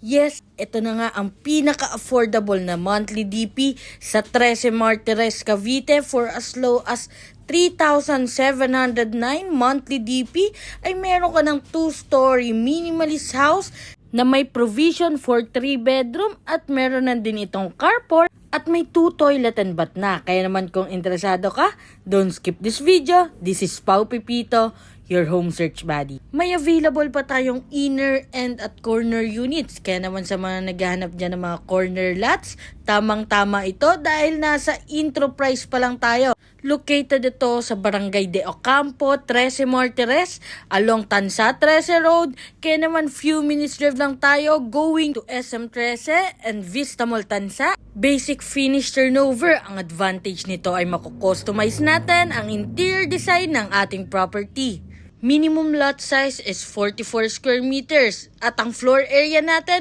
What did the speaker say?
Yes, ito na nga ang pinaka-affordable na monthly DP sa 13 Martires, Cavite for as low as 3,709 monthly DP ay meron ka ng 2-story minimalist house na may provision for 3 bedroom at meron na din itong carport at may 2 toilet and bath na. Kaya naman kung interesado ka, don't skip this video. This is Pau Pipito, your home search buddy. May available pa tayong inner and at corner units. Kaya naman sa mga naghahanap dyan ng mga corner lots, tamang-tama ito dahil nasa intro price pa lang tayo. Located ito sa Barangay de Ocampo, 13 Martires, along Tansa 13 Road. Kaya naman few minutes drive lang tayo going to SM 13 and Vista Mall Tansa. Basic finish turnover. Ang advantage nito ay mako-customize natin ang interior design ng ating property. Minimum lot size is 44 square meters at ang floor area natin